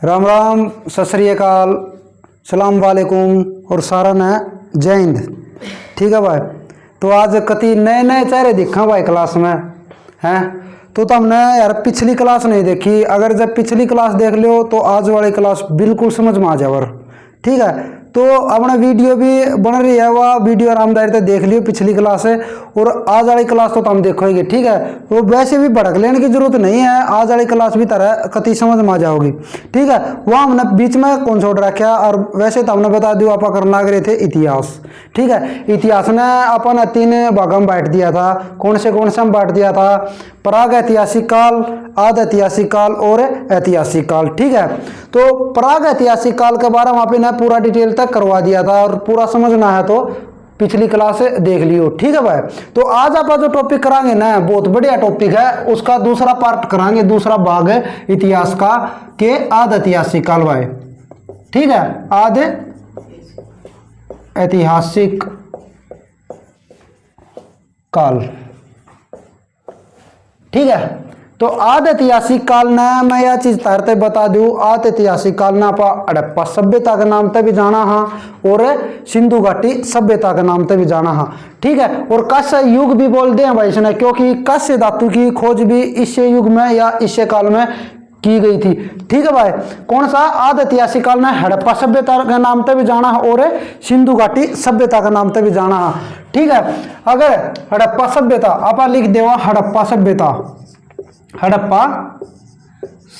राम राम, सत श्री अकाल, सलाम वालेकुम और सारा न जय हिंद। ठीक है भाई, तो आज कति नए नए चेहरे दिखा भाई क्लास में हैं। तो हमने यार पिछली क्लास नहीं देखी, अगर जब पिछली क्लास देख लो तो आज वाली क्लास बिल्कुल समझ में आ जावर। ठीक है, तो अपना वीडियो भी बन रही है, वह वीडियो आरामदारी से देख लियो पिछली क्लास है और आज वाली क्लास तो हम देखोगे। ठीक है, वो वैसे भी भड़क लेने की जरूरत नहीं है, आज वाली क्लास भी तरह कति समझ में आ जाओगी। ठीक है, वह हमने बीच में कौन छोड़ रखा, और वैसे तो हमने बता दिया आप करना रहे थे इतिहास। ठीक है, इतिहास ने अपन 3 भागों में बांट दिया था। कौन से हम बांट दिया था? प्राग ऐतिहासिक काल, आद ऐतिहासिक काल और ऐतिहासिक काल। ठीक है, तो प्राग ऐतिहासिक काल के बारे में आपने पूरा डिटेल तक करवा दिया था, और पूरा समझना है तो पिछली क्लास से देख लियो। ठीक है भाई, तो आज आप जो टॉपिक कराएंगे ना, बहुत बढ़िया टॉपिक है, उसका दूसरा पार्ट कराएंगे, दूसरा भाग है इतिहास का के आद ऐतिहासिक काल भाई। ठीक है, आद ऐतिहासिक काल। ठीक है, तो आद ऐतिहासिक काल ने मैं यह चीज तारते बता दूं, आद ऐतिहासिक काल ने आप हड़प्पा सभ्यता के नाम से भी जाना हा और सिंधु घाटी सभ्यता के नाम से भी जाना हा। ठीक है, और कांस्य युग भी बोलते हैं भाई इसने, क्योंकि कांस्य धातु की खोज भी इस युग में या इस काल में की गई थी। ठीक है भाई, कौन सा? आद ऐतिहासिक काल में हड़प्पा सभ्यता के नाम से भी जाना और सिंधु घाटी सभ्यता के नाम से भी जाना है। ठीक है, अगर हड़प्पा सभ्यता आप लिख दे, हड़प्पा सभ्यता, हड़प्पा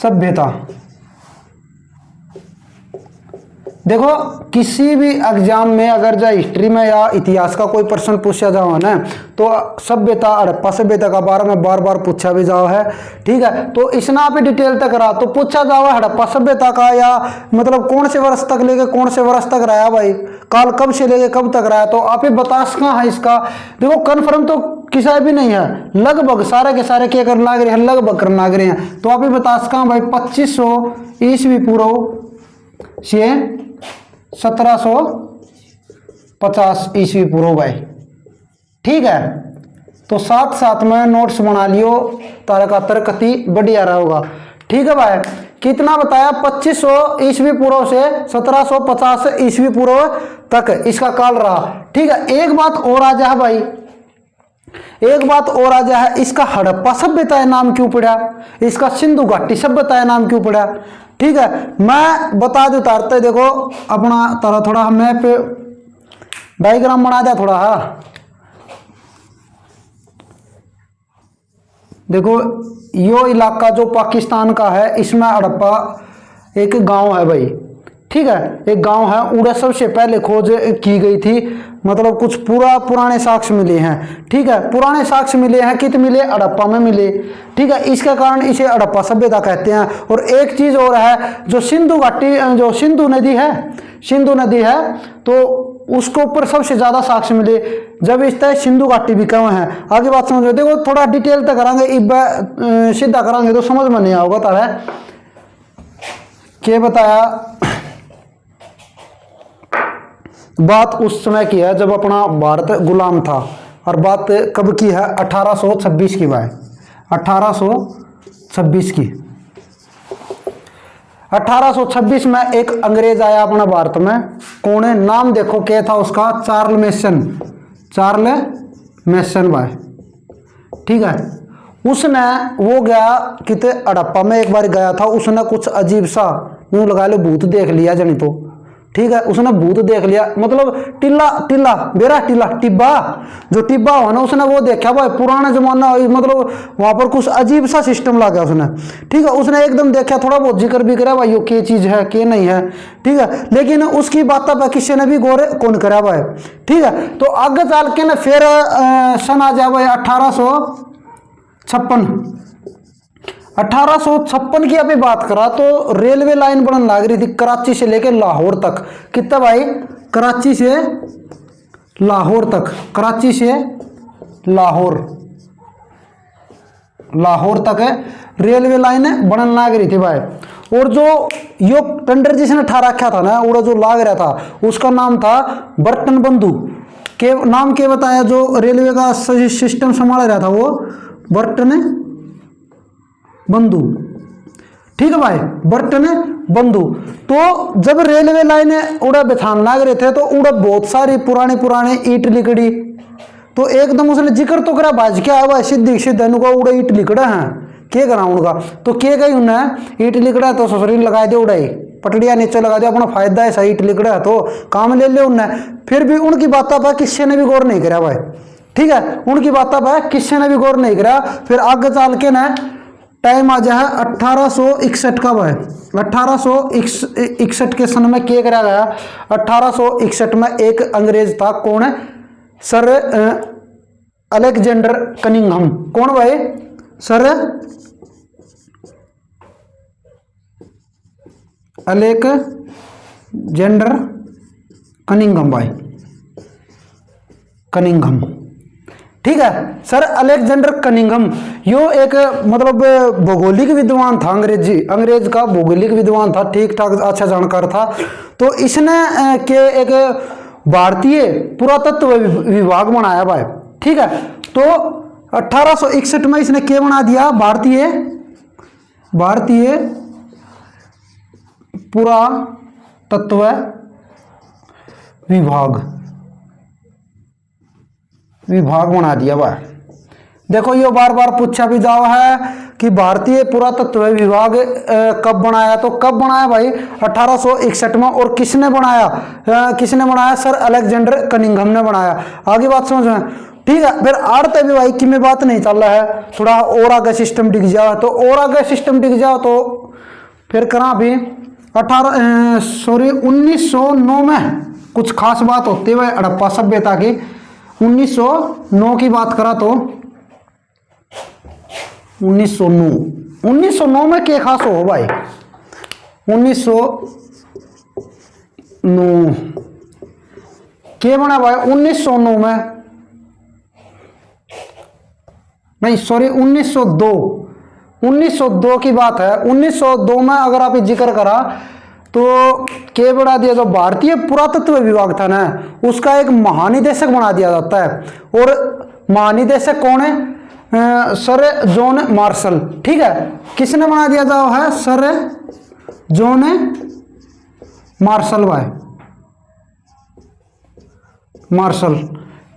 सभ्यता। देखो किसी भी एग्जाम में अगर जो हिस्ट्री में या इतिहास का कोई प्रश्न पूछा जाओ ना, तो सभ्यता हड़प्पा सभ्यता का बारे में बार बार पूछा भी जाओ है। ठीक है, तो इसना पे डिटेल तक रहा तो पूछा जाओ हड़प्पा सभ्यता का, या मतलब कौन से वर्ष तक लेके कौन से वर्ष तक रहा भाई, काल कब से लेके कब तक रहा, तो आप बता सका है इसका। देखो कन्फर्म तो किसी भी नहीं है, लगभग सारे के सारे क्या करना लग रहे हैं, लगभग करना लग रहे हैं। तो आप बता सका भाई 2500 ईस्वी पूर्व से 1750 ईस्वी पूर्व भाई। ठीक है, तो साथ साथ में नोट्स बना लियो, तारा का तरकती बढ़िया रहा होगा। ठीक है भाई, कितना बताया? 2500 ईस्वी पूर्व से 1750 ईस्वी पूर्व तक इसका काल रहा। ठीक है, एक बात और आ जा भाई, एक बात और आ जा है, इसका हड़प्पा सभ्यता नाम क्यों पड़ा, इसका सिंधु घाटी सभ्यता नाम क्यों पड़ा? ठीक है, मैं बता दूं तारते, देखो अपना तारा थोड़ा मैप डायग्राम बना दिया थोड़ा। हाँ देखो यो इलाका जो पाकिस्तान का है, इसमें हड़प्पा एक गांव है भाई। ठीक है, एक गांव है, उड़ा सबसे पहले खोज की गई थी, मतलब कुछ पुराने साक्ष्य मिले हैं। ठीक है, पुराने साक्ष्य मिले हैं, कित मिले? हड़प्पा में मिले। ठीक है, इसके कारण इसे हड़प्पा सभ्यता कहते हैं। और एक चीज और है, जो सिंधु घाटी जो सिंधु नदी है तो उसके ऊपर सबसे ज्यादा साक्ष्य मिले, जब इस तरह सिंधु घाटी भी कम है। आगे बात समझो, देखो थोड़ा डिटेल तक करांगे, सीधा करांगे तो समझ में नहीं आएगा। तारा क्या बताया, बात उस समय की है जब अपना भारत गुलाम था, और बात कब की है? 1826 की बात, 1826 की। 1826 में एक अंग्रेज आया अपना भारत में। कौन है? नाम देखो क्या था उसका? चार्ल्स मेसन भाई। ठीक है, उसने वो गया किते हड़प्पा में, एक बार गया था, उसने कुछ अजीब सा यूं लगा लो भूत देख लिया जनी तो। ठीक है, उसने भूत देख लिया, मतलब टिब्बा जो टिब्बा हो ना, उसने वो देखा भाई पुराना जमाना, मतलब वहां पर कुछ अजीब सा सिस्टम लगा उसने। ठीक है, उसने एकदम देखा, थोड़ा बहुत जिक्र भी करा भाई, यो क्या चीज है क्या नहीं है। ठीक है, लेकिन उसकी बात पर किसी ने भी गौर कौन करा भाई। ठीक है, तो आगे चल के ना फिर सन आ जाए भाई 1856 की अभी बात करा तो रेलवे लाइन बनने लग रही थी कराची से लेकर लाहौर तक। कितना भाई? कराची से लाहौर तक, कराची से लाहौर तक है रेलवे लाइन बनने लग रही थी भाई। और जो यो टेंडर जिसने ठा रखा था ना, उड़ा जो लाग रहा था, उसका नाम था बर्टन बंधु। के नाम के बताया, जो रेलवे का सिस्टम संभाल रहा था वो बर्टन बंधु, ठीक है भाई, बर्तन बंधु। तो जब रेलवे लाइनें उड़ा बिछान लाग रहे थे तो उड़ा बहुत सारी पुरानी पुरानी ईट लिकड़ी, तो एकदम उसने जिक्र तो करा बाज क्या है भाई, सीधी सीधे नुका उड़ा ईट लिकड़ा है के करा उनका, तो के गई उन्हें ईट लिकड़ा तो ससुरी लगा दे उड़ाई, पटड़िया नीचे लगा दे, अपना फायदा है, सही ईट लिकड़ा है तो काम ले ले उन्हें। फिर भी उनकी बातों पर किसी ने भी गौर नहीं करा भाई, ठीक है, उनकी बातों पर किसी ने भी गौर नहीं करा। फिर आगे चल के ना टाइम आ जाए 1861 का भाई, 1861 के सन में क्या करा गया, 1861 में एक अंग्रेज था, कौन है, सर अलेक्जेंडर कनिंघम। कौन भाई, सर अलेक्जेंडर कनिंघम भाई, कनिंघम, ठीक है, सर अलेक्जेंडर कनिंघम। यो एक मतलब भौगोलिक विद्वान था, अंग्रेज का भौगोलिक विद्वान था, ठीक ठाक अच्छा जानकार था। तो इसने के एक भारतीय पुरातत्व विभाग बनाया भाई, ठीक है। तो 1861 में इसने क्या बना दिया, भारतीय पुरातत्व विभाग बना दिया भाई। देखो ये बार बार पूछा भी जाओ है कि भारतीय पुरातत्व विभाग कब बनाया, तो कब बनाया भाई, 1861 में। और किसने बनाया, सर अलेक्जेंडर कनिंघम ने बनाया। आगे बात समझ में, ठीक है। फिर आड़ते भी भाई कि में बात नहीं चल रहा है, थोड़ा और आगे सिस्टम टिक जाओ, तो और आगे सिस्टम टिक जाओ तो फिर करा भी 1909 में कुछ खास बात होती है हड़प्पा सभ्यता की। 1909 की बात करा तो 1909 में क्या खास हो भाई, 1909 क्या बना भाई, 1909 में नहीं सॉरी 1902 की बात है। 1902 में अगर आप जिक्र करा तो क्या बना दिया, जो भारतीय पुरातत्व विभाग था ना उसका एक महानिदेशक बना दिया जाता है। और महानिदेशक कौन है, सर जॉन मार्शल, ठीक है। किसने बना दिया था है, सर जॉन मार्शल भाई, मार्शल,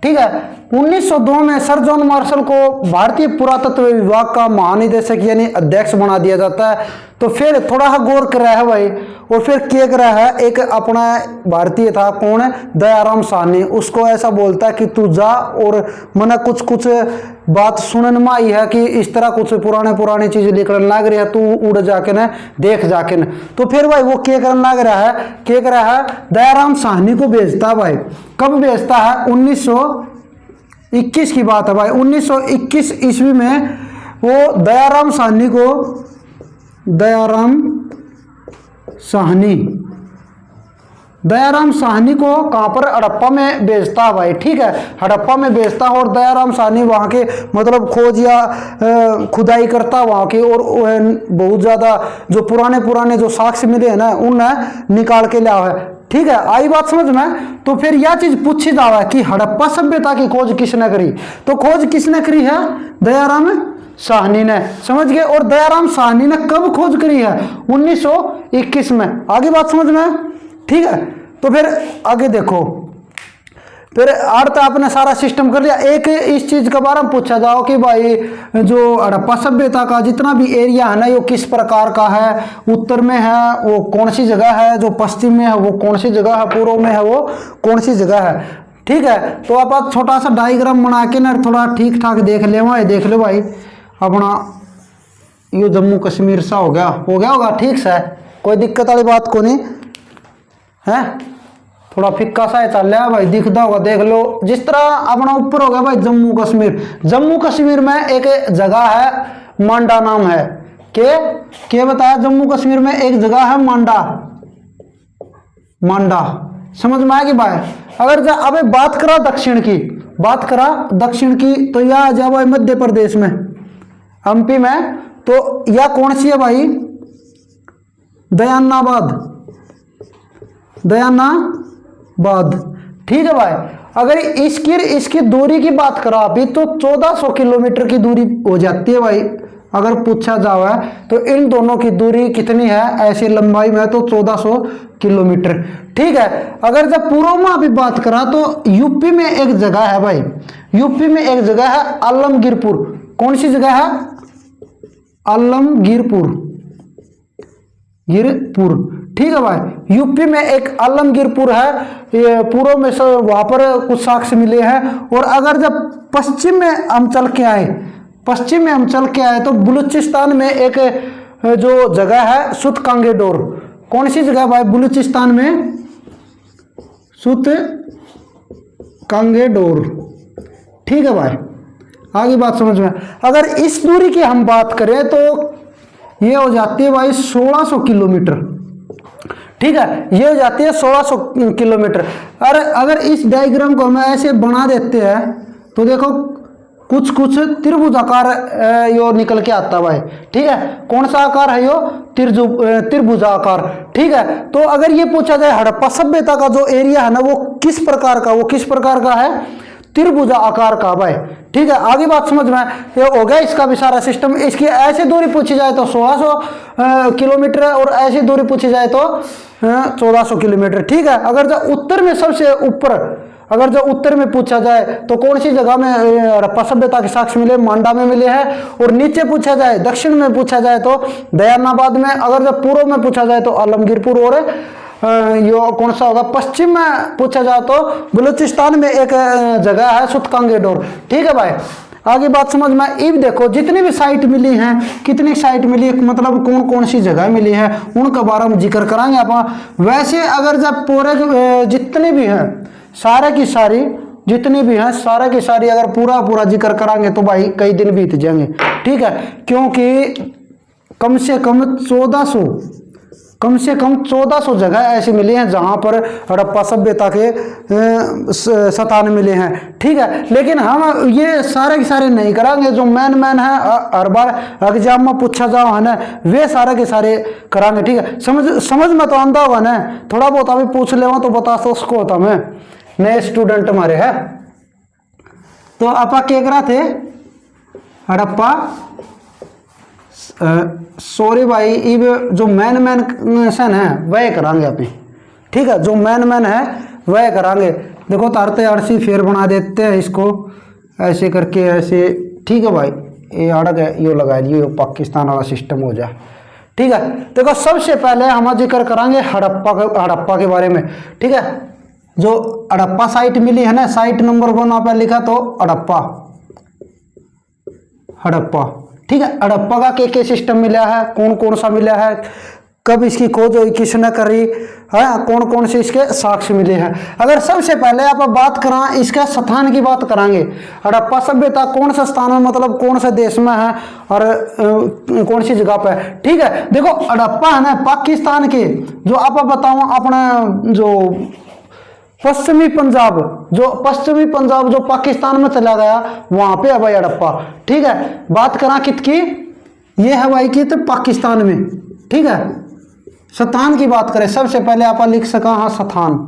ठीक है। 1902 में सर जॉन मार्शल को भारतीय पुरातत्व विभाग का महानिदेशक यानी अध्यक्ष बना दिया जाता है। तो फिर थोड़ा सा गौर कर रहा है भाई, और फिर क्या कर रहा है, एक अपना भारतीय था, कौन है, दयाराम साहनी, उसको ऐसा बोलता है कि तू जा और मना कुछ बात सुनने में आई है कि इस तरह कुछ पुरानी चीजें निकलने लग रही है, तू उड़ जाके न देख जाके न। तो फिर भाई वो क्या करने लग रहा है, दयाराम साहनी को भेजता है भाई। कब भेजता है, 1921 की बात है भाई। 1921 ईस्वी में वो दयाराम साहनी को कहाँ पर, हड़प्पा में भेजता है भाई, ठीक है, हड़प्पा में भेजता है। और दयाराम साहनी वहाँ के मतलब खोज या खुदाई करता वहाँ की, और बहुत ज़्यादा जो पुराने जो साक्ष्य मिले हैं ना उन्हें निकाल के लिया है, ठीक है। आई बात समझ में। तो फिर यह चीज पूछी जावा कि हड़प्पा सभ्यता की खोज किसने करी, तो खोज किसने करी है, दयाराम साहनी ने, समझ गए। और दयाराम साहनी ने कब खोज करी है, 1921 में। आगे बात समझ में, ठीक है। तो फिर आगे देखो, फिर अर्थ आपने सारा सिस्टम कर लिया। एक इस चीज के बारे में पूछा जाओ कि भाई जो हड़प्पा सभ्यता का जितना भी एरिया है ना वो किस प्रकार का है, उत्तर में है वो कौन सी जगह है, जो पश्चिम में है वो कौन सी जगह है, पूर्व में है वो कौन सी जगह है, ठीक है। तो आप छोटा सा डायग्राम बना के ना थोड़ा ठीक ठाक देख ले भाई, देख लो भाई अपना ये जम्मू कश्मीर सा हो गया होगा, ठीक से, कोई दिक्कत वाली बात को नहीं है। थोड़ा फिक्का सा चल रहा है भाई, दिखता होगा, देख लो। जिस तरह अपना ऊपर हो गया भाई जम्मू कश्मीर में एक जगह है मांडा नाम है, के बताया, जम्मू कश्मीर में एक जगह है मांडा, समझ में आएगी भाई। अगर अबे बात करा दक्षिण की तो यह आ जाए भाई मध्य प्रदेश में, एमपी में। तो यह कौन सी है भाई, दयानाबाद, ठीक है भाई। अगर इसकी दूरी की बात करो अभी तो 1400 किलोमीटर की दूरी हो जाती है भाई अगर पूछा जाए तो इन दोनों की दूरी कितनी है ऐसी लंबाई में, तो 1400 किलोमीटर। ठीक है। अगर जब पूर्व में अभी बात करा तो यूपी में एक जगह है भाई, यूपी में एक जगह है आलमगीरपुर। कौन सी जगह है? आलमगीरपुर, गिरपुर। ठीक है भाई, यूपी में एक आलमगीरपुर है, ये पूर्व में से वहां पर कुछ साक्ष्य मिले हैं। और अगर जब पश्चिम में हम चल के आए, पश्चिम में हम चल के आए तो बलूचिस्तान में एक जो जगह है सुतकांगेडोर। कौन सी जगह भाई? बलूचिस्तान में सुतकांगेडोर। ठीक है भाई, आगे बात समझ में। अगर इस दूरी की हम बात करें तो ये हो जाती है भाई 1600 किलोमीटर। ठीक है, ये हो जाती है 1600 किलोमीटर। और अगर इस डायग्राम को हम ऐसे बना देते हैं तो देखो कुछ कुछ त्रिभुजाकार यो निकल के आता भाई। ठीक है, कौन सा आकार है यो? त्रिभुजाकार। ठीक है, तो अगर ये पूछा जाए हड़प्पा सभ्यता का जो एरिया है ना वो किस प्रकार का, वो किस प्रकार का है? त्रिभुजा आकार का भाई। ठीक है, आगे बात समझ में। ये हो गया इसका भी सारा सिस्टम। इसकी ऐसी दूरी पूछी जाए तो 1600 किलोमीटर है, और ऐसी दूरी पूछी जाए तो 1400 किलोमीटर। ठीक है, अगर जो उत्तर में सबसे ऊपर, अगर जो उत्तर में पूछा जाए तो कौन सी जगह में हड़प्पा सभ्यता के साक्ष्य मिले? मांडा में मिले हैं। और नीचे पूछा जाए, दक्षिण में पूछा जाए तो दयानाबाद में। अगर जब पूर्व में पूछा जाए तो आलमगीरपुर। और यो कौन सा होगा? पश्चिम में पूछा जाए तो बलूचिस्तान में एक जगह है सुतकांगेडोर। ठीक है भाई, आगे बात समझ में। अब देखो जितनी भी साइट मिली हैं, कितनी साइट मिली है, मतलब कौन कौन सी जगह मिली है, उनका बारे में जिक्र कराएंगे आप। वैसे अगर जब पूरे जितने भी हैं, सारे की सारी जितनी भी हैं, सारे की सारी अगर पूरा पूरा जिक्र कराएंगे तो भाई कई दिन बीत जाएंगे। ठीक है, क्योंकि कम से कम 1400 जगह ऐसी मिली हैं जहां पर हड़प्पा सभ्यता के स्थान मिले हैं। ठीक है, लेकिन हम ये सारे के सारे नहीं कराएंगे। जो मेन है हर बार एग्जाम में पूछा जाओ है ना, वे सारे के सारे कराएंगे। ठीक है, समझ में तो आंदा होगा ना, थोड़ा बहुत अभी पूछ ले तो बता तो उसको होता। मैं नए स्टूडेंट हमारे है तो आपा क्या करा थे? हड़प्पा सॉरी भाई, इब जो मैन सन है वह करांगे अभी। ठीक है, जो मैन है वह करांगे। देखो तारते आरसी फेर बना देते हैं इसको ऐसे करके, ऐसे। ठीक है भाई, ये अड़ग है, यो लगा लियो, पाकिस्तान वाला सिस्टम हो जाए। ठीक है, देखो सबसे पहले हम जिक्र करांगे हड़प्पा के बारे में। ठीक है, जो हड़प्पा साइट मिली है ना, साइट नंबर 1 वहाँ पर लिखा तो हड़प्पा। ठीक है, हड़प्पा का क्या सिस्टम मिला है, कौन कौन सा मिला है, कब इसकी खोज हुई, किसने करी है, कौन कौन से इसके साक्ष्य मिले हैं। अगर सबसे पहले आप बात करें इसका स्थान की बात करांगे, हड़प्पा सभ्यता कौन सा स्थान में, मतलब कौन से देश में है और कौन सी जगह पे है। ठीक है, देखो हड़प्पा है ना पाकिस्तान के, जो आप बताऊं अपना जो पश्चिमी पंजाब जो पाकिस्तान में चला गया वहां पे है भाई हड़प्पा। ठीक है, बात करा कितकी, ये है भाई कि तो पाकिस्तान में। ठीक है, स्थान की बात करें सबसे पहले आप लिख सका, हाँ स्थान।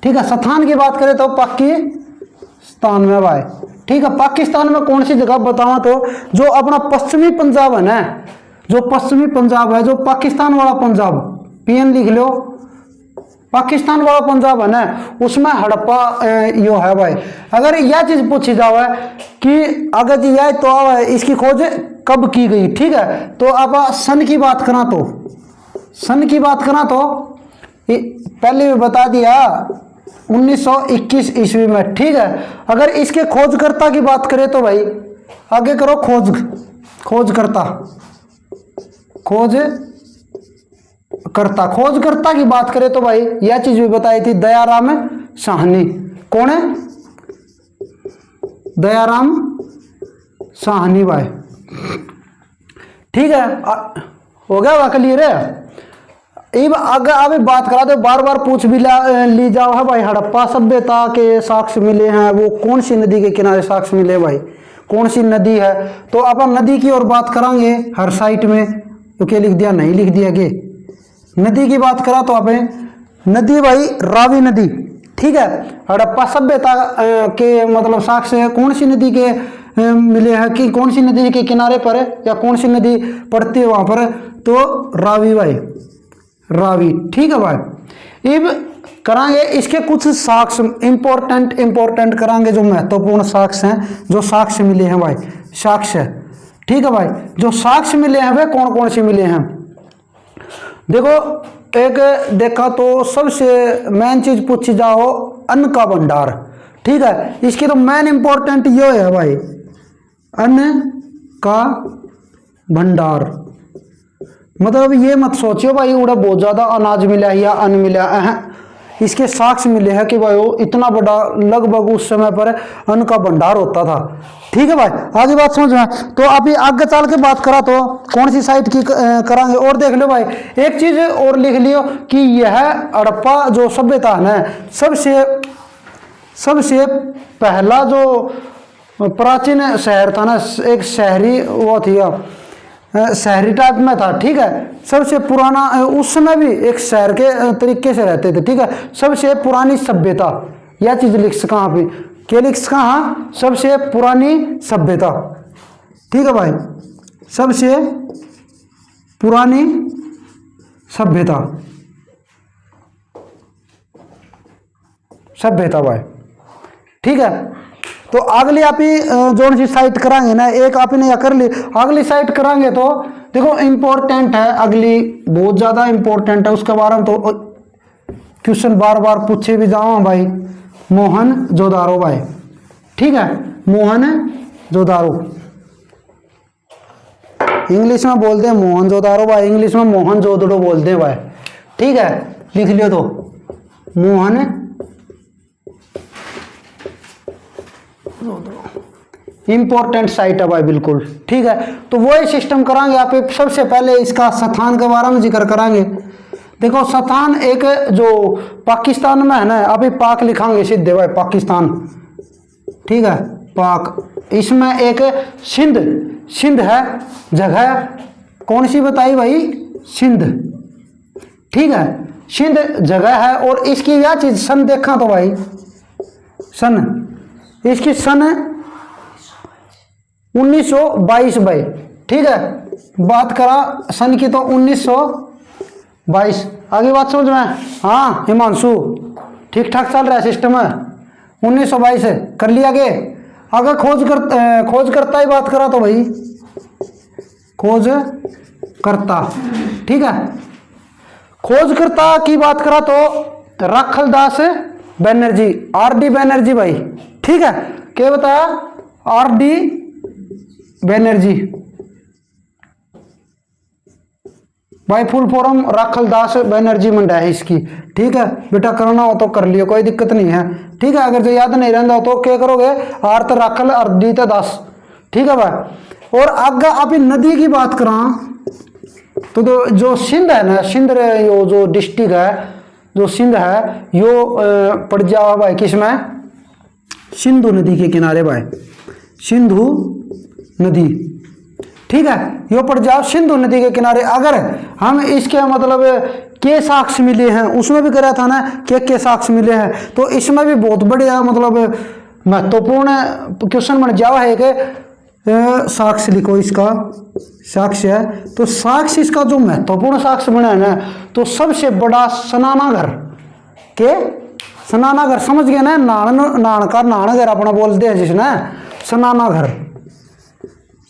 ठीक है, स्थान की बात करें तो पाकिस्तान में भाई। ठीक है, पाकिस्तान में कौन सी जगह बताऊं तो जो अपना पश्चिमी पंजाब है ना, जो पश्चिमी पंजाब है, जो पाकिस्तान वाला पंजाब, पीएन लिख लो, पाकिस्तान वाला पंजाब है ना, उसमें हड़प्पा यो है भाई। अगर यह चीज पूछी जाए कि अगर यह तो इसकी खोज कब की गई, ठीक है, तो अब सन की बात करा तो पहले भी बता दिया 1921 ईस्वी में। ठीक है, अगर इसके खोजकर्ता की बात करें तो भाई आगे करो, खोजकर्ता की बात करें तो भाई यह चीज भी बताई थी, दयाराम साहनी। कौन है? दयाराम साहनी भाई। ठीक है, हो गया वह क्लियर है। अब अगर अभी बात करा तो बार बार पूछ भी ली जाओ है भाई, हड़प्पा सभ्यता के साक्ष्य मिले हैं, वो कौन सी नदी के किनारे साक्ष्य मिले भाई, कौन सी नदी है। तो अब हम नदी की ओर बात करेंगे हर साइट में, तो क्या लिख दिया, नहीं लिख दिया कि नदी की बात करा तो आपने नदी भाई रावी नदी। ठीक है, हड़प्पा सभ्यता के मतलब साक्ष्य कौन सी नदी के मिले हैं कि कौन सी नदी के किनारे पर है या कौन सी नदी पड़ती है वहां पर, तो रावी भाई, रावी। ठीक है भाई। अब करांगे इसके कुछ साक्ष्य इंपॉर्टेंट करांगे, जो महत्वपूर्ण साक्ष्य हैं, जो साक्ष्य मिले हैं भाई, साक्ष्य। ठीक है भाई, जो साक्ष्य मिले हैं वे कौन कौन से मिले हैं। देखो एक देखा तो सबसे मेन चीज पूछी जाओ अन्न का भंडार। ठीक है, इसकी तो मेन इंपॉर्टेंट ये है भाई, अन्न का भंडार। मतलब ये मत सोचियो भाई उड़ा बहुत ज्यादा अनाज मिला या अन्न मिला, इसके साक्ष्य मिले हैं कि भाई वो इतना बड़ा लगभग उस समय पर अन्न का भंडार होता था। ठीक है भाई, आगे बात समझ में। तो अभी आगे चल के बात करा तो कौन सी साइट की करांगे, और देख लो भाई एक चीज और लिख लियो कि यह हड़प्पा जो सभ्यता है सबसे पहला जो प्राचीन शहर था ना, एक शहरी वो थी, शहरी टाइप में था। ठीक है, सबसे पुराना, उस समय भी एक शहर के तरीके से रहते थे। ठीक है, सबसे पुरानी सभ्यता, यह चीज लिख सका पे, क्या लिख सका, हाँ, सबसे पुरानी सभ्यता। ठीक है भाई, सबसे पुरानी सभ्यता, सभ्यता भाई। ठीक है, तो अगली आप ही जो सी साइट करांगे ना, एक आप ने या कर ली, अगली साइट करांगे तो देखो इंपॉर्टेंट है, अगली बहुत ज्यादा इंपॉर्टेंट है, उसके बारे में तो क्वेश्चन बार बार पूछे भी जाओ भाई, मोहनजोदारो भाई। ठीक है, मोहनजोदारो, इंग्लिश में बोलते हैं मोहनजोदारो भाई, इंग्लिश में मोहनजोदड़ो बोलते हैं भाई। ठीक है, लिख लियो तो मोहन इंपॉर्टेंट साइट है भाई, बिल्कुल। ठीक है, तो वही सिस्टम करांगे आप। सबसे पहले इसका स्थान के बारे में जिक्र करांगे। देखो स्थान एक जो पाकिस्तान में है ना, अभी पाक लिखांगे सीधे भाई, पाकिस्तान। ठीक है, पाक, इसमें एक सिंध है जगह, कौन सी बताई भाई, सिंध। ठीक है, सिंध जगह है, और इसकी यह चीज सन देखा तो भाई, सन, इसकी सन 1922 भाई। ठीक है, बात करा सन की तो 1922। आगे बात समझ में, हाँ हिमांशु, ठीक ठाक चल रहा है सिस्टम है, 1922 कर लिया आगे। अगर खोज करता ही बात करा तो भाई, खोज करता। ठीक है, खोज करता की बात करा तो राखलदास बनर्जी, आर.डी. बनर्जी भाई। ठीक है, क्या बताया, आर.डी. बनर्जी भाई, फुल फॉर्म राखलदास बनर्जी मंडा है इसकी। ठीक है बेटा, करना हो तो कर लियो, कोई दिक्कत नहीं है। ठीक है, अगर जो याद नहीं रहता तो क्या करोगे, आर्त राखल अर्दी दास। ठीक है भाई, और आगे आप नदी की बात करा तो जो सिंध है ना, सिंध यो जो डिस्ट्रिक्ट है, जो सिंध है यो पड़ जावा भाई किसमें, सिंधु नदी के किनारे भाई, सिंधु नदी। ठीक है, यो पड़ जाओ सिंधु नदी के किनारे। अगर हम इसके मतलब के साक्ष्य मिले हैं, उसमें भी करा था ना के साक्ष्य मिले हैं, तो इसमें भी बहुत बढ़िया मतलब महत्वपूर्ण क्वेश्चन बन जावा है कि साक्ष्य लिखो, इसका साक्ष्य है। तो साक्ष्य इसका जो महत्वपूर्ण साक्ष्य बना है ना, तो सबसे बड़ा स्नानाघर के, स्नानाघर समझ गए ना, नान का नानघर अपना बोलते हैं जिसने, स्नानाघर,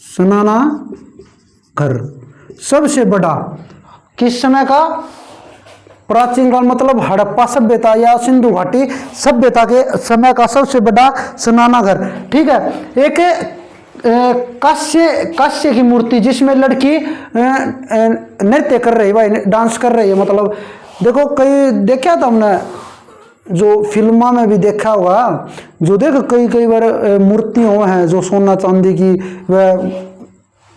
स्नानाघर सबसे बड़ा किस समय का, प्राचीन काल मतलब हड़प्पा सभ्यता या सिंधु घाटी सभ्यता के समय का सबसे बड़ा स्नानाघर। ठीक है, एक कांस्य की मूर्ति जिसमें लड़की नृत्य कर रही है भाई, डांस कर रही है। मतलब देखो कई देखा था हमने, जो फिल्मा में भी देखा होगा, जो देखो कई बार मूर्तियां हैं जो सोना चांदी की, वह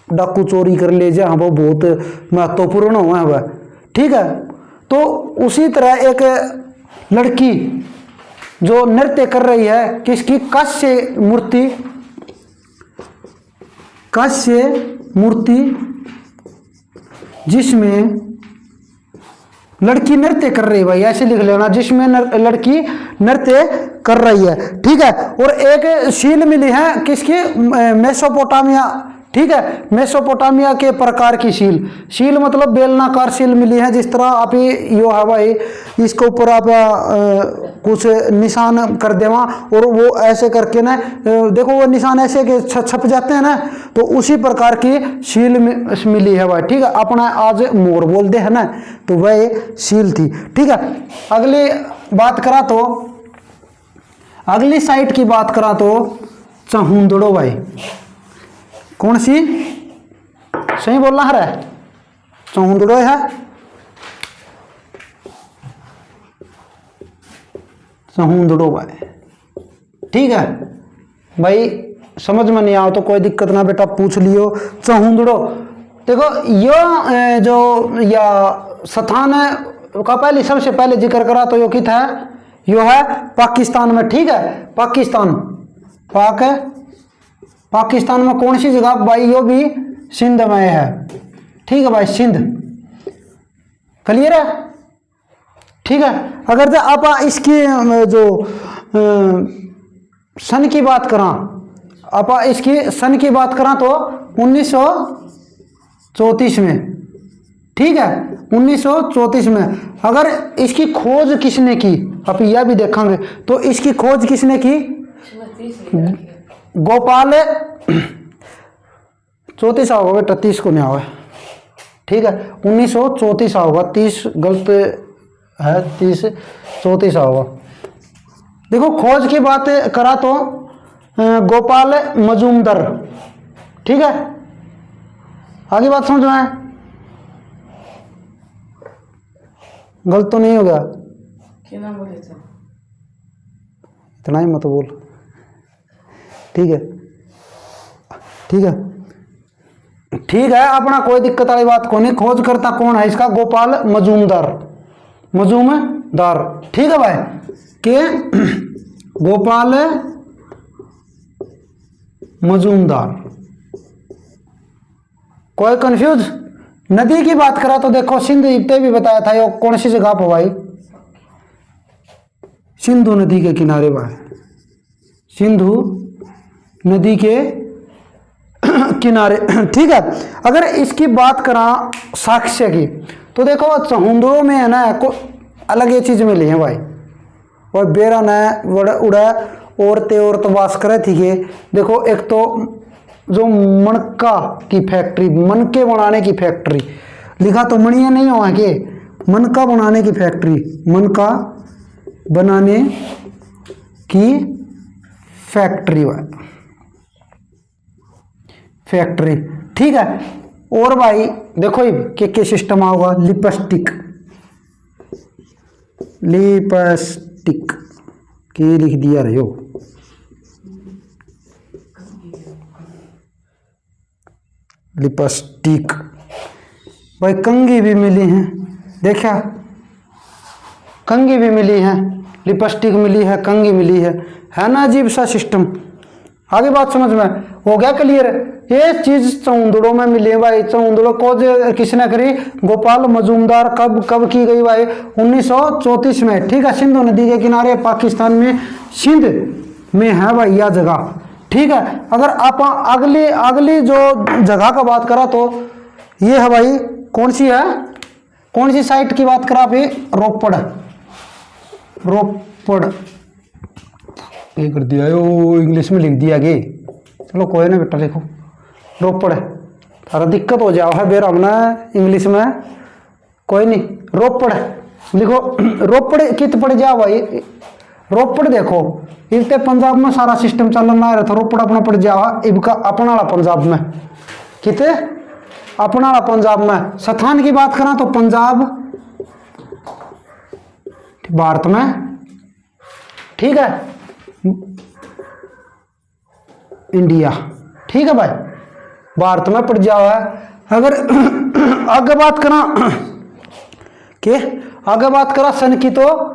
डाकू चोरी कर ले जाए, वो बहुत महत्वपूर्ण हुआ है वह। ठीक है, तो उसी तरह एक लड़की जो नृत्य कर रही है किसकी, कांस्य मूर्ति, कांस्य मूर्ति जिसमें लड़की नृत्य कर रही है भाई, ऐसे लिख लेना, जिसमें लड़की नृत्य कर रही है। ठीक है, और एक शील मिली है किसकी, मेसोपोटामिया। ठीक है, मेसोपोटामिया के प्रकार की शील, शील मतलब बेलनाकार शील मिली है। जिस तरह आप यो है भाई, इसके ऊपर आप कुछ निशान कर देवा और वो ऐसे करके ना देखो वो निशान ऐसे के छप जाते हैं ना, तो उसी प्रकार की शील मिली है भाई। ठीक है, अपना आज मोर बोलते हैं ना, तो वह शील थी। ठीक है, अगली बात करा तो, अगली साइट की बात करा तो चहुंदड़ो भाई, कौन सी, सही बोलना है, चहुंदड़ो है, चहुंदड़ो भाई। ठीक है भाई, समझ में नहीं आओ तो कोई दिक्कत ना बेटा, पूछ लियो। चहुंदड़ो देखो, यो जो या स्थान का पहले सबसे पहले जिक्र करा तो यो कित है, यो है पाकिस्तान में। ठीक है, पाकिस्तान, पाकिस्तान में कौन सी जगह भाई, यो भी सिंध में है। ठीक है भाई, सिंध, क्लियर है। ठीक है, अगर जो आप इसकी जो सन की बात करा, आप इसकी सन की बात करा तो 1934 में। ठीक है, 1934 में। अगर इसकी खोज किसने की, आप यह भी देखेंगे, तो इसकी खोज किसने की, गोपाल, 34 होगा बेटा, 30 को नहीं होगा। ठीक है, 1934 होगा, 30 गलत है, 30 34 होगा। देखो खोज की बात करा तो गोपाल मजूमदार। ठीक है, आगे बात समझ में, गलत तो नहीं हो गया, क्या नाम बोले थे, इतना ही मत बोल। ठीक है, ठीक है, ठीक है, अपना कोई दिक्कत वाली बात को नहीं। खोज करता कौन है इसका, गोपाल मजूमदार, मजूमदार। ठीक है भाई, के गोपाल मजूमदार। कोई कंफ्यूज, नदी की बात करा तो देखो सिंध इतने भी बताया था, ये कौन सी जगह पर भाई, सिंधु नदी के किनारे भाई, सिंधु नदी के किनारे। ठीक है, अगर इसकी बात करा साक्ष्य की तो देखो चहुंदड़ों में है ना अलग ये चीज मिली है भाई, और बेरा न उड़ा औरत वास करे थी के। देखो एक तो जो मनका की फैक्ट्री, मनके बनाने की फैक्ट्री, लिखा तो मणिया नहीं हुआ के, मनका बनाने की फैक्ट्री, मनका बनाने की फैक्ट्री फैक्ट्री। ठीक है, और भाई देखो के सिस्टम होगा, लिपस्टिक, लिपस्टिक के लिख दिया रहे हो, लिपस्टिक भाई। कंघी भी मिली है, देखा, कंघी भी मिली है, लिपस्टिक मिली है, कंघी मिली है ना, अजीब सा सिस्टम। आगे बात समझ में हो गया, क्लियर। ये चीज चौंदड़ों में मिली है भाई। चौंदड़ों को किसने करी, गोपाल मजूमदार। कब कब की गई भाई, 1934 में। ठीक है, सिंधु नदी के किनारे पाकिस्तान में, सिंध में है भाई यह जगह। ठीक है, अगर आप अगली जो जगह का बात करा तो ये है भाई, कौन सी है, कौन सी साइट की बात करा भाई, रोपड़, रोपड़ ये कर दिया, वो इंग्लिश में लिख दिया गे, चलो कोई ना बेटा, लिखो रोपड़। अरे दिक्कत हो जाओ है बेरा हमने इंग्लिश में, कोई नहीं, रोपड़ लिखो। रोपड़ कित पड़ जाओ भाई, रोपड़ देखो इतने पंजाब में सारा सिस्टम चलना रहा था, रोपड़ अपना पड़ जाओ इबका अपना वाला पंजाब में, कितने अपना वाला पंजाब में। स्थान की बात करा तो पंजाब भारत में। ठीक है, इंडिया। ठीक है भाई, भारत में पड़ जाओ है। अगर आगे बात करा के, आगे बात करा सन की तो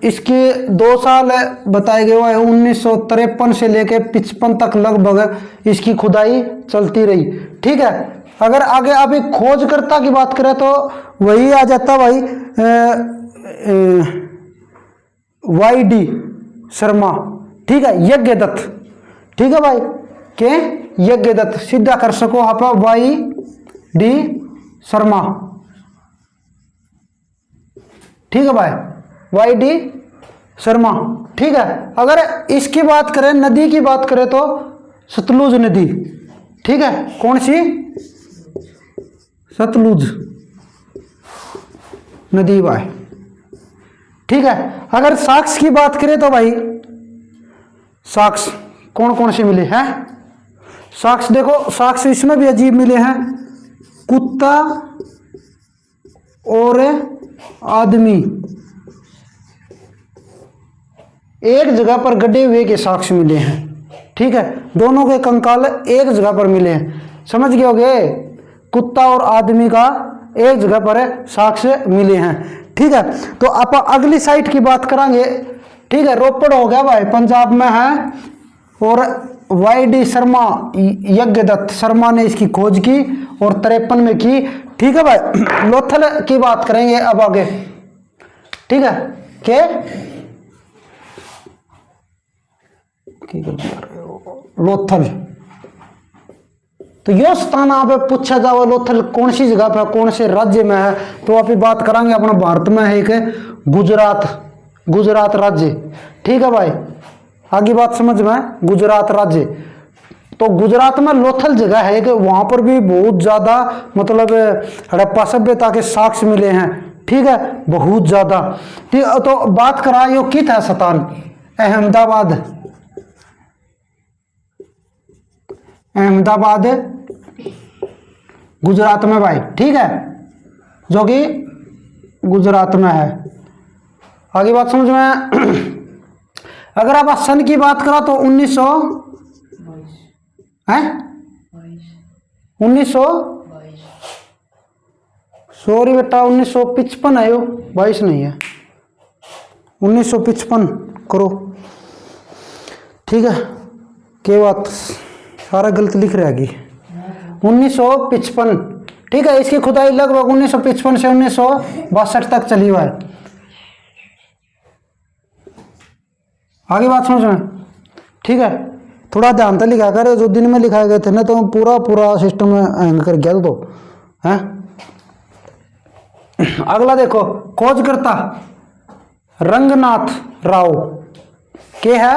इसके 2 साल बताए गए हुए हैं, 1953 से लेके 55 तक लगभग इसकी खुदाई चलती रही। ठीक है, अगर आगे अभी खोजकर्ता की बात करें तो वही आ जाता भाई वाई डी शर्मा, ठीक है, यज्ञ दत्त, ठीक है भाई, के यज्ञ दत्त, सीधा कर सको आप वाई डी शर्मा, ठीक है भाई, वाई डी शर्मा, ठीक है। अगर इसकी बात करें, नदी की बात करें तो सतलुज नदी, ठीक है, कौन सी, सतलुज नदी भाई, ठीक है। अगर साक्ष की बात करें तो भाई साक्ष कौन कौन से मिले हैं, साक्ष देखो, साक्ष इसमें भी अजीब मिले हैं, कुत्ता और आदमी एक जगह पर गड्ढे हुए के साक्ष मिले हैं, ठीक है, दोनों के कंकाल एक जगह पर मिले हैं, समझ गए होगे, कुत्ता और आदमी का एक जगह पर साक्ष मिले हैं, ठीक है। तो आप अगली साइट की बात करेंगे, ठीक है, रोपड़ हो गया भाई, पंजाब में है, और वाई डी शर्मा, यज्ञदत्त शर्मा ने इसकी खोज की और 53 में की, ठीक है भाई। लोथल की बात करेंगे अब आगे, ठीक है, के लोथल, तो यो स्थान आप पूछा जाओ लोथल कौन सी जगह पर, कौन से राज्य में है, तो आप बात करेंगे अपना भारत में है, एक गुजरात, गुजरात राज्य, ठीक है भाई, आगे बात समझ में, गुजरात राज्य। तो गुजरात में लोथल जगह है कि वहां पर भी बहुत ज्यादा मतलब हड़प्पा सभ्यता के साक्ष्य मिले हैं, ठीक है, बहुत ज्यादा, ठीक। तो बात करा यो कित है स्थान, अहमदाबाद, अहमदाबाद गुजरात में भाई, ठीक है, जो कि गुजरात में है। आगे बात समझ में। अगर आप सन की बात करा तो 1900 है 1900, सॉरी बेटा 1955 है, यो 22 नहीं है, 1955 करो, ठीक है, के बात सारा गलत लिख रहेगी, 1955, ठीक है। इसकी खुदाई लगभग 1955 से 1962 तक चली हुआ है। आगे बात समझ में, ठीक है, थोड़ा ध्यान से लिखा कर, जो दिन में लिखाए गए थे ना तो पूरा पूरा सिस्टम में हैंग कर गया तो है। अगला देखो, खोजकर्ता रंगनाथ राव, के है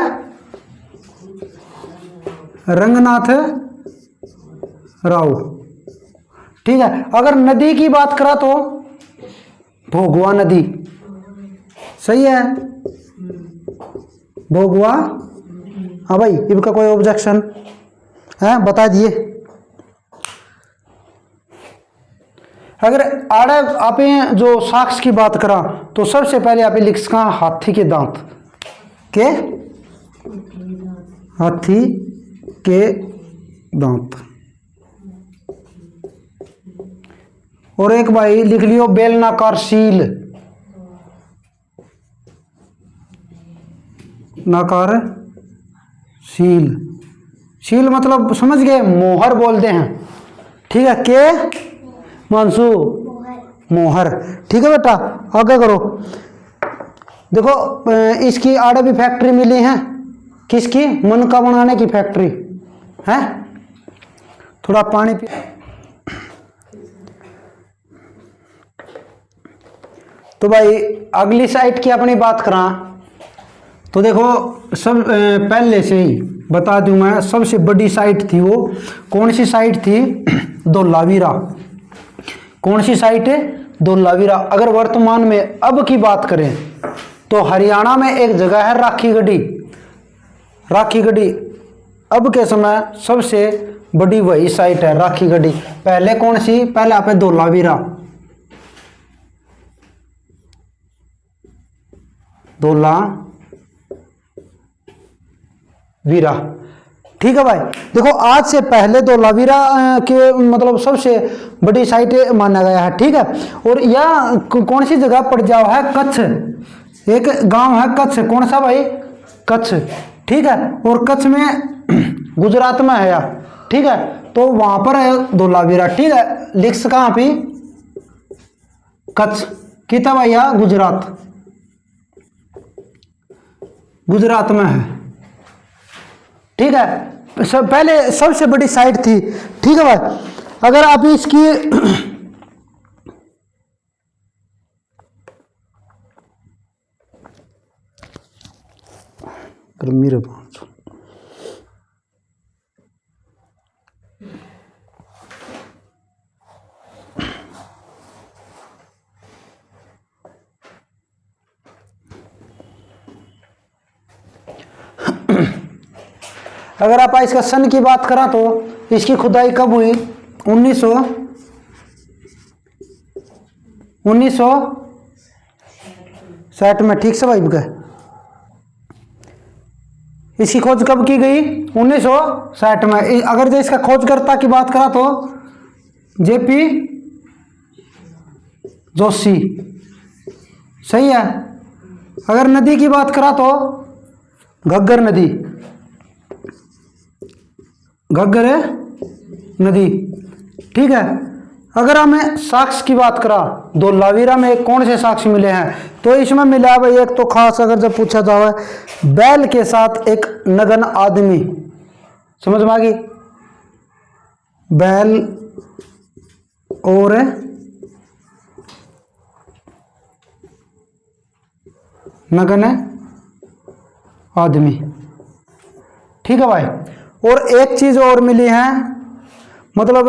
रंगनाथ राव, ठीक है। अगर नदी की बात करा तो भोगवा नदी, सही है, भोगवा, हाँ भाई, इनका कोई ऑब्जेक्शन है, बता दिए। अगर आड़े आप जो साक्ष्य की बात करा तो सबसे पहले आप लिख सका हाथी के दांत, के हाथी के दांत, और एक भाई लिख लियो बेलनाकार शील, नाकार शील, शील मतलब समझ गए, मोहर बोलते हैं, ठीक है, के मानसू मोहर, ठीक है बेटा। आगे करो, देखो इसकी आड़े भी फैक्ट्री मिली है, किसकी, मनका बनाने की फैक्ट्री है, थोड़ा पानी पी। तो भाई अगली साइट की अपनी बात करा तो देखो, सब पहले से ही बता दूं मैं, सबसे बड़ी साइट थी वो कौन सी साइट थी, धोलावीरा, कौन सी साइट है, धोलावीरा। अगर वर्तमान में अब की बात करें तो हरियाणा में एक जगह है राखीगढ़ी, राखीगढ़ी अब के समय सबसे बड़ी वही साइट है राखीगढ़ी। पहले कौन सी, पहले आप धोलावीरा, धोलावीरा, ठीक है भाई। देखो आज से पहले धोलावीरा के मतलब सबसे बड़ी साइट माना गया है, ठीक है। और यह कौन सी जगह पड़ जाओ है, कच्छ, एक गांव है कच्छ, कौन सा भाई, कच्छ, ठीक है। और कच्छ में गुजरात में है यार, ठीक है। तो वहां पर है धोलावीरा। ठीक है, लिख्स कहाँ पे? कच्छ। कितना भैया? गुजरात, गुजरात में है। ठीक है, सब पहले सबसे बड़ी साइट थी। ठीक है भाई, अगर आप इसकी मेरे पास अगर आप इसका सन की बात करा तो इसकी खुदाई कब हुई? 1960 में। ठीक से भाई बुका, इसकी खोज कब की गई? 1960 में। अगर जो इसका खोजकर्ता की बात करा तो जेपी जोशी, सही है। अगर नदी की बात करा तो घग्गर नदी, घग्गर नदी। ठीक है, अगर हमें साक्ष्य की बात करा, धोलावीरा में कौन से साक्ष्य मिले हैं? तो इसमें मिला है भाई एक तो खास, अगर जब पूछा जाए, बैल के साथ एक नग्न आदमी। समझ में आ गई? बैल और नग्न आदमी। ठीक है भाई, और एक चीज और मिली है, मतलब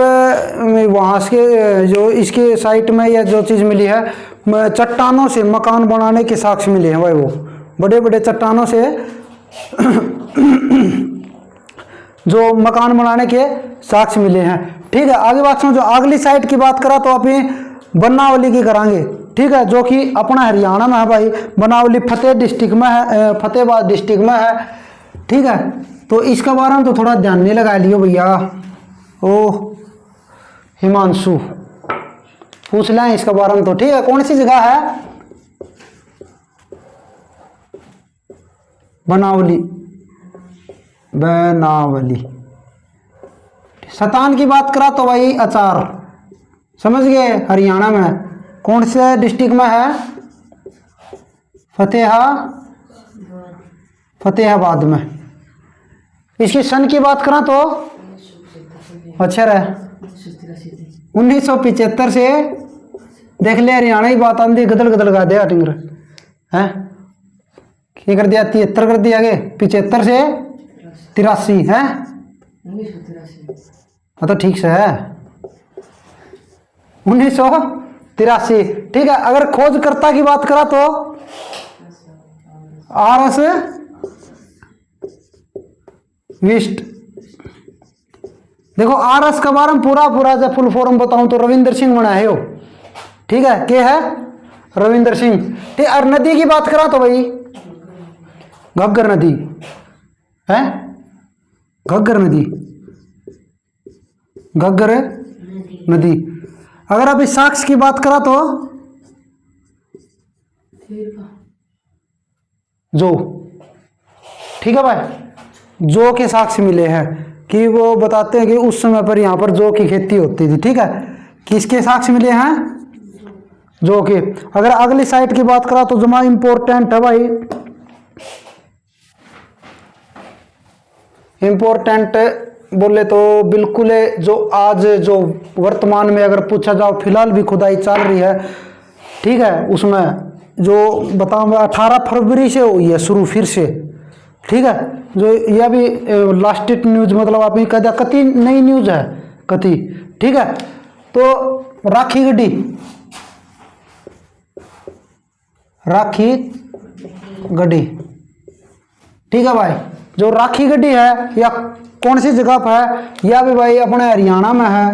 वहाँ से जो इसके साइट में या जो चीज़ मिली है, चट्टानों से मकान बनाने के साक्ष्य मिले हैं भाई। वो बड़े बड़े चट्टानों से जो मकान बनाने के साक्ष्य मिले हैं। ठीक है, आगे बात सुनो। जो अगली साइट की बात करा तो अपनी बनावली की करांगे। ठीक है, जो कि अपना हरियाणा में है भाई। बनावली फतेह डिस्ट्रिक्ट में है, फतेहाबाद डिस्ट्रिक्ट में है। ठीक है, तो इसके बारे में तो थोड़ा ध्यान नहीं लगा लियो भैया। ओ हिमांशु, पूछ लें इसके बारे में तो। ठीक है, कौन सी जगह है? बनावली, बनावली। सतान की बात करा तो भाई अचार, समझ गए, हरियाणा में। कौन से डिस्ट्रिक्ट में है? फतेहाबाद में। इसकी सन की बात करा तो अच्छा रहे 1975 से। देख ले, हरियाणा की बात आंधी गदल गदल गा दिया टिंगर है। क्या कर दिया? 73 कर दिया आगे। 75 से 83 है। हाँ तो ठीक से है, 1983। ठीक है, अगर खोजकर्ता की बात करा तो RS विस्ट। देखो RS का बारे में पूरा जब फुल फॉर्म बताऊं तो रविंदर सिंह बनाए हो। ठीक है, क्या है? रविंदर सिंह। ठीक, और नदी की बात करा तो भाई घग्गर नदी है, घग्गर नदी, घग्गर नदी। अगर अभी साक्ष्य की बात करा तो जो। ठीक है भाई, जो के साक्ष्य मिले हैं कि वो बताते हैं कि उस समय पर यहाँ पर जौ की खेती होती थी। ठीक है, किसके साक्ष्य मिले हैं? जौ के। अगर अगली साइट की बात करा तो जमा इंपॉर्टेंट है भाई, इंपॉर्टेंट बोले तो बिल्कुल है। जो आज जो वर्तमान में अगर पूछा जाओ, फिलहाल भी खुदाई चल रही है। ठीक है, उसमें जो बताऊंगा 18 फरवरी से हुई है शुरू फिर से। ठीक है, जो यह भी लास्ट न्यूज, मतलब आप कदा कति नई न्यूज है कति। ठीक है, तो राखी गड्डी, राखी गड्डी। ठीक है भाई, जो राखी गड्डी है या कौन सी जगह पर है? या भी भाई अपने हरियाणा में है।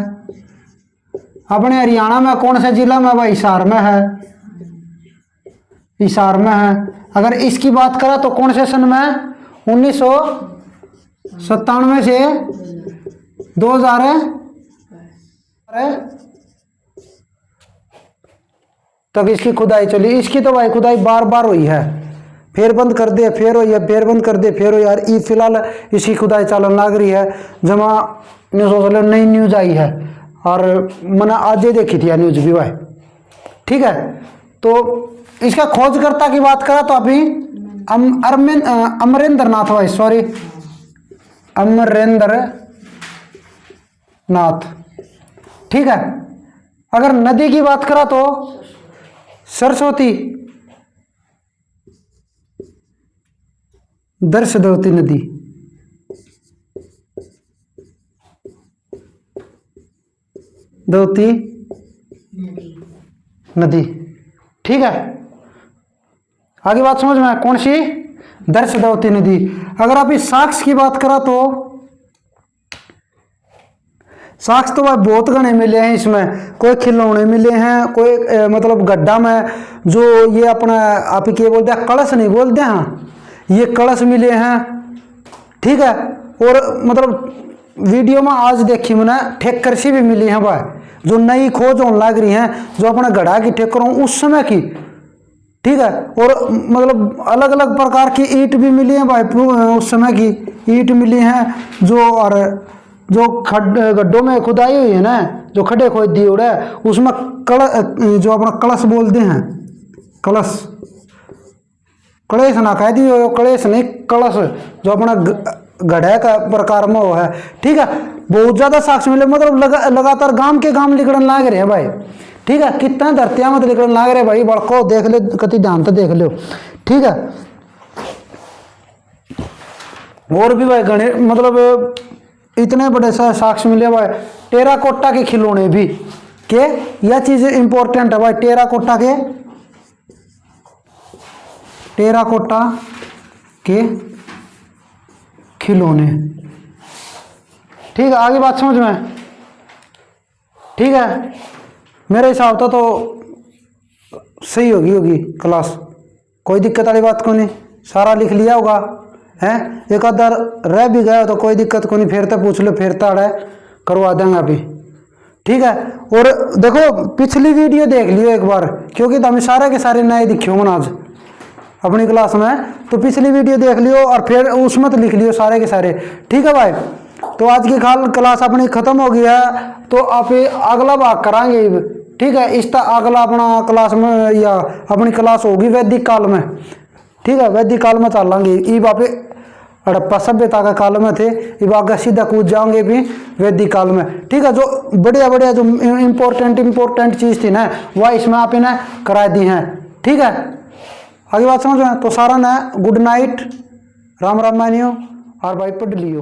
अपने हरियाणा में कौन से जिला में भाई? हिसार में है, हिसार में है। अगर इसकी बात करा तो कौन से सन में? 1997 से 2000 तक इसकी खुदाई चली। इसकी तो भाई खुदाई बार बार हुई है। फिर बंद कर दे, फिर हो या फिर बंद कर दे, फिर हो यार। ये फिलहाल इसकी खुदाई चलन लग रही है। जमा न्यूज सोच लो नई न्यूज आई है और मैंने आज ही देखी थी न्यूज भी भाई। ठीक है, तो इसका खोजकर्ता की बात करा तो अभी अमरेंद्र नाथ भाई, सॉरी अमरेंद्र नाथ। ठीक है, अगर नदी की बात करा तो सरस्वती दर्शदवती नदी। दवती नदी। ठीक है, आगे बात समझ में, कौन सी? दर्शदवती नदी। अगर आप इस साक्ष की बात करा तो साक्ष तो भाई बहुत घने मिले हैं इसमें। कोई खिलौने मिले हैं, कोई मतलब गड्ढा में जो ये अपना आप क्या बोलते हैं, कलश नहीं बोलते हैं, ये कलश मिले हैं। ठीक है, और मतलब वीडियो में आज देखी मैंने ठेकर सी भी मिली है भाई, जो नई खोज होने लग रही हैं, जो अपना गड्ढा की ठेकर उस समय की। ठीक है, और मतलब अलग अलग प्रकार की ईंट भी मिली है भाई, उस समय की ईंट मिली हैं जो, और जो गड्ढों में खुदाई हुई है ना, जो खड्डे खोद दिए उड़े, उसमें जो अपना कलश बोलते हैं, कलश, कलेश ना कह दिए, कलेश नहीं कलश, जो अपना गड्ढे का प्रकार में वो है। ठीक है, बहुत ज्यादा साक्ष्य मिले, मतलब लगातार गांव के गांव लिखने लग रहे हैं भाई। ठीक है, कितना धरतिया मत लिखने लग रहे भाई, बड़को देख ले, कति ध्यान तो देख लो। ठीक है, और भी भाई गणे मतलब इतने बड़े साक्ष्य मिले भाई। टेराकोटा के खिलौने भी के, यह चीज इंपॉर्टेंट है भाई, टेराकोटा के खिलौने। ठीक है, आगे बात समझ में। ठीक है, मेरे हिसाब से तो सही होगी क्लास, कोई दिक्कत वाली बात को नहीं, सारा लिख लिया होगा है। एक आधा रह भी गया तो कोई दिक्कत को नहीं, फिर तो पूछ लो, फिर तो अड़े करवा देंगे अभी। ठीक है, और देखो पिछली वीडियो देख लियो एक बार, क्योंकि तो हमें सारे के सारे नए दिखे मन आज अपनी क्लास में, तो पिछली वीडियो देख लियो और फिर उसमें तो लिख लियो सारे के सारे। ठीक है भाई, तो आज की क्लास अपनी खत्म हो गई है, तो आप अगला भाग कराएंगे। ठीक है, इस अगला अपना क्लास में या अपनी क्लास होगी वैदिक काल में। ठीक है, वैदिक काल में चलेंगे, ये वापे हड़प्पा सभ्यता का काल में थे, ये आगे सीधा कूद जाओगे भी वैदिक काल में। ठीक है, जो बढ़िया बढ़िया जो इम्पोर्टेंट चीज़ थी ना, वह इसमें आप इन्हें करा दी हैं। ठीक है, आगे बात समझ में, तो सारा ना गुड नाइट, राम राम मानियो और भाई पढ़ लियो।